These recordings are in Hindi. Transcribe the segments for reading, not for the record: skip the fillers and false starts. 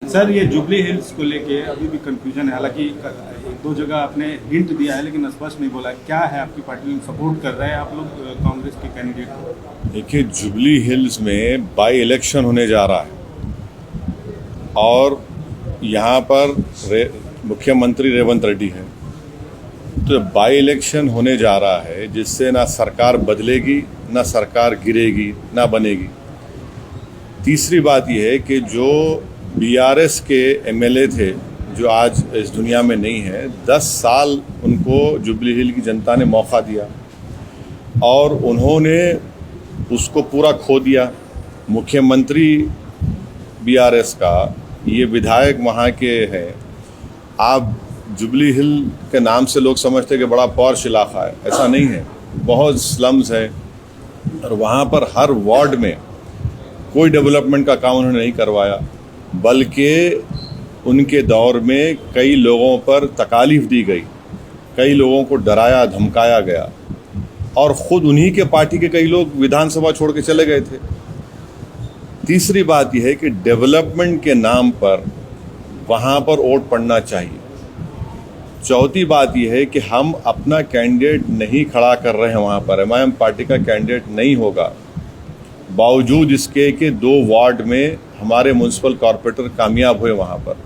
सर, ये जुबली हिल्स को लेके अभी भी कंफ्यूजन है। हालांकि एक दो जगह आपने हिंट दिया है लेकिन स्पष्ट नहीं बोला। क्या है, आपकी पार्टी में सपोर्ट कर रहे हैं आप लोग कांग्रेस के कैंडिडेट को? देखिए, जुबली हिल्स में बाई इलेक्शन होने जा रहा है और यहाँ पर मुख्यमंत्री रेवंत रेड्डी है। तो बाई इलेक्शन होने जा रहा है जिससे ना सरकार बदलेगी, ना सरकार गिरेगी, ना बनेगी। तीसरी बात यह है कि जो बीआरएस के एमएलए थे जो आज इस दुनिया में नहीं है, 10 साल उनको जुबली हिल की जनता ने मौका दिया और उन्होंने उसको पूरा खो दिया। मुख्यमंत्री बीआरएस का, ये विधायक वहाँ के हैं। आप जुबली हिल के नाम से लोग समझते हैं कि बड़ा पॉश इलाका है, ऐसा नहीं है। बहुत स्लम्स है और वहाँ पर हर वार्ड में कोई डेवलपमेंट का काम उन्होंने नहीं करवाया, बल्कि उनके दौर में कई लोगों पर तकालीफ दी गई, कई लोगों को डराया धमकाया गया और ख़ुद उन्हीं के पार्टी के कई लोग विधानसभा छोड़ के चले गए थे। तीसरी बात यह है कि डेवलपमेंट के नाम पर वहाँ पर वोट पड़ना चाहिए। चौथी बात यह है कि हम अपना कैंडिडेट नहीं खड़ा कर रहे हैं वहाँ पर, एमआईएम पार्टी का कैंडिडेट नहीं होगा, बावजूद इसके कि 2 वार्ड में हमारे म्यूनसिपल कॉरपोरेटर कामयाब हुए वहाँ पर।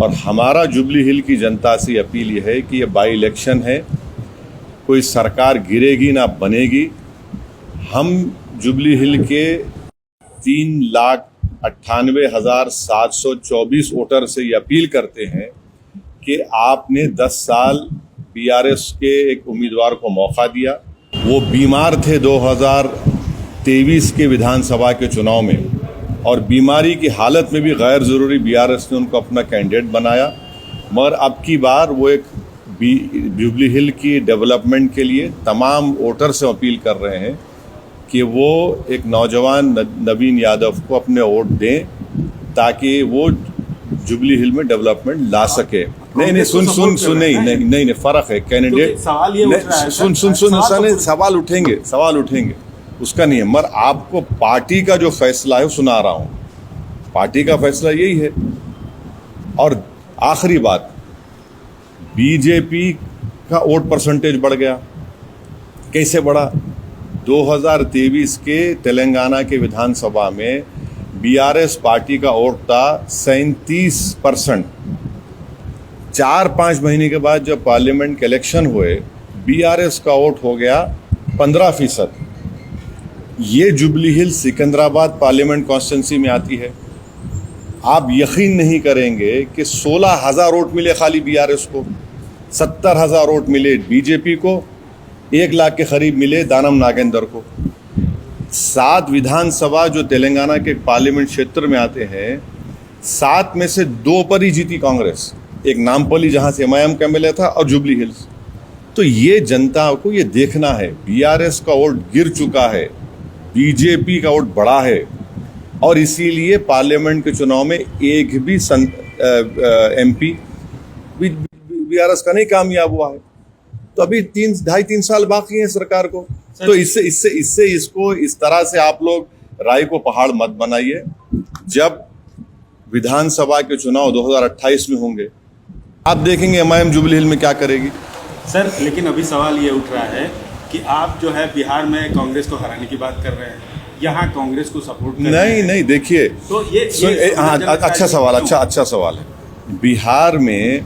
और हमारा जुबली हिल की जनता से अपील ये है कि ये बाई इलेक्शन है, कोई सरकार गिरेगी ना बनेगी। हम जुबली हिल के 3,98,724 वोटर से ये अपील करते हैं कि आपने 10 साल बीआरएस के एक उम्मीदवार को मौका दिया। वो बीमार थे 2023 के विधानसभा के चुनाव में और बीमारी की हालत में भी गैर ज़रूरी बीआरएस ने उनको अपना कैंडिडेट बनाया, मगर अब की बार वो एक जुबली हिल की डेवलपमेंट के लिए तमाम वोटर से अपील कर रहे हैं कि वो एक नौजवान नवीन यादव को अपने वोट दें ताकि वो जुबली हिल में डेवलपमेंट ला सके। नहीं, नहीं, फर्क है कैंडिडेट। सवाल ये उठ रहा है, सवाल उठेंगे उसका नहीं है, मगर आपको पार्टी का जो फैसला है वो सुना रहा हूँ। पार्टी का फैसला यही है। और आखिरी बात, बीजेपी का वोट परसेंटेज बढ़ गया। कैसे बढ़ा? 2023 के तेलंगाना के विधानसभा में बीआरएस पार्टी का वोट था 37%। 4-5 महीने के बाद जब पार्लियामेंट के इलेक्शन हुए, बीआरएस का वोट हो गया 15%। ये जुबली हिल सिकंदराबाद पार्लियामेंट कॉन्स्टिट्यूंसी में आती है। आप यकीन नहीं करेंगे कि 16,000 वोट मिले खाली बीआरएस को, 70,000 वोट मिले बीजेपी को, 1 लाख के करीब मिले दानम नागेंद्र को। 7 विधानसभा जो तेलंगाना के पार्लियामेंट क्षेत्र में आते हैं, 7 में से 2 पर ही जीती कांग्रेस। एक नामपल्ली जहां से एमआईएम का एमएलए था और जुबली हिल्स। तो ये जनता को ये देखना है, बीआरएस का वोट गिर चुका है, बीजेपी का वोट बढ़ा है और इसीलिए पार्लियामेंट के चुनाव में एक भी एमपी बीआरएस का नहीं कामयाब हुआ है। तो अभी 2.5-3 साल बाकी हैं सरकार को। तो इससे इसको इस तरह से आप लोग राय को पहाड़ मत बनाइए। जब विधानसभा के चुनाव 2028 में होंगे, आप देखेंगे एमआईएम जुबली हिल में क्या करेगी। सर, लेकिन अभी सवाल ये उठ रहा है कि आप जो है बिहार में कांग्रेस को हराने की बात कर रहे हैं, यहाँ कांग्रेस को सपोर्ट कर रहे हैं। नहीं, देखिए, तो ये अच्छा सवाल है। बिहार में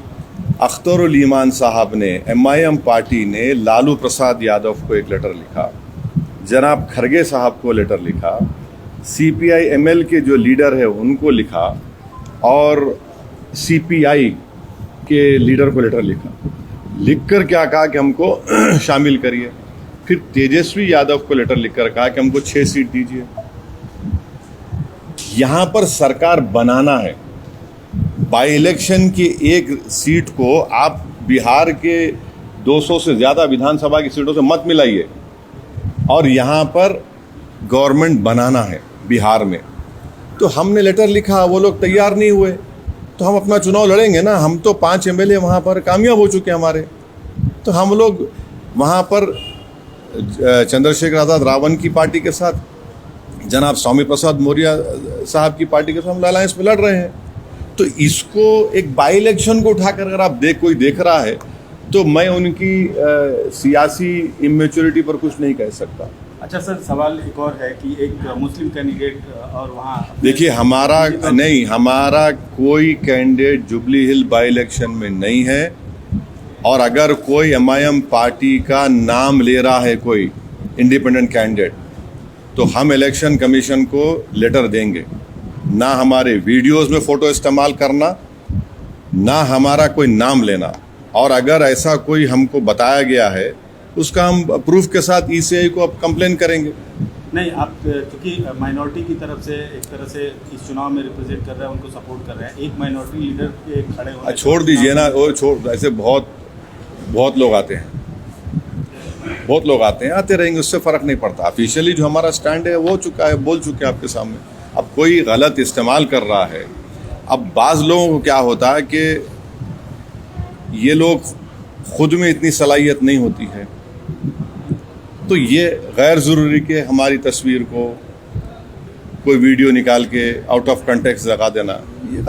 अख्तरुल ईमान साहब ने, एमआईएम पार्टी ने लालू प्रसाद यादव को एक लेटर लिखा, जनाब खरगे साहब को लेटर लिखा, सीपीआई एमएल के जो लीडर है उनको लिखा और सीपीआई के लीडर को लेटर लिखा। लिखकर क्या कहा कि हमको शामिल करिए। फिर तेजस्वी यादव को लेटर लिखकर कहा कि हमको 6 सीट दीजिए। यहाँ पर सरकार बनाना है। बाई इलेक्शन की एक सीट को आप बिहार के 200 से ज़्यादा विधानसभा की सीटों से मत मिलाइए और यहाँ पर गवर्नमेंट बनाना है बिहार में। तो हमने लेटर लिखा, वो लोग तैयार नहीं हुए, तो हम अपना चुनाव लड़ेंगे ना। हम तो 5 एमएलए वहाँ पर कामयाब हो चुके हैं हमारे, तो हम लोग वहाँ पर चंद्रशेखर आज़ाद रावण की पार्टी के साथ, जनाब स्वामी प्रसाद मौर्य साहब की पार्टी के साथ हम अलायंस में लड़ रहे हैं। तो इसको एक बाई इलेक्शन को उठाकर अगर आप कोई देख रहा है तो मैं उनकी सियासी इमेच्योरिटी पर कुछ नहीं कह सकता। अच्छा सर, सवाल एक और है कि एक मुस्लिम कैंडिडेट और वहाँ देखिए, हमारा कोई candidate jubilee hill by election में नहीं है, और अगर कोई एमआईएम पार्टी का नाम ले रहा है कोई इंडिपेंडेंट कैंडिडेट, तो हम इलेक्शन कमीशन को लेटर देंगे। ना हमारे वीडियोस में फोटो इस्तेमाल करना, ना हमारा कोई नाम लेना, और अगर ऐसा कोई हमको बताया गया है उसका हम प्रूफ के साथ ईसीआई को अब कंप्लेन करेंगे। नहीं, आप क्योंकि माइनॉरिटी की तरफ से एक तरह से इस चुनाव में रिप्रेजेंट कर रहे हैं, उनको सपोर्ट कर रहे हैं, एक माइनॉरिटी लीडर के खड़े होने, छोड़ दीजिए ना, वो ऐसे बहुत लोग आते हैं, आते रहेंगे, उससे फर्क नहीं पड़ता। ऑफिशियली जो हमारा स्टैंड है वो बोल चुके हैं आपके सामने। अब कोई गलत इस्तेमाल कर रहा है, अब बाज लोगों को क्या होता है कि ये लोग खुद में इतनी सलाहियत नहीं होती है, तो ये गैर ज़रूरी के हमारी तस्वीर को कोई वीडियो निकाल के आउट ऑफ कंटेक्स्ट लगा देना, ये गलत।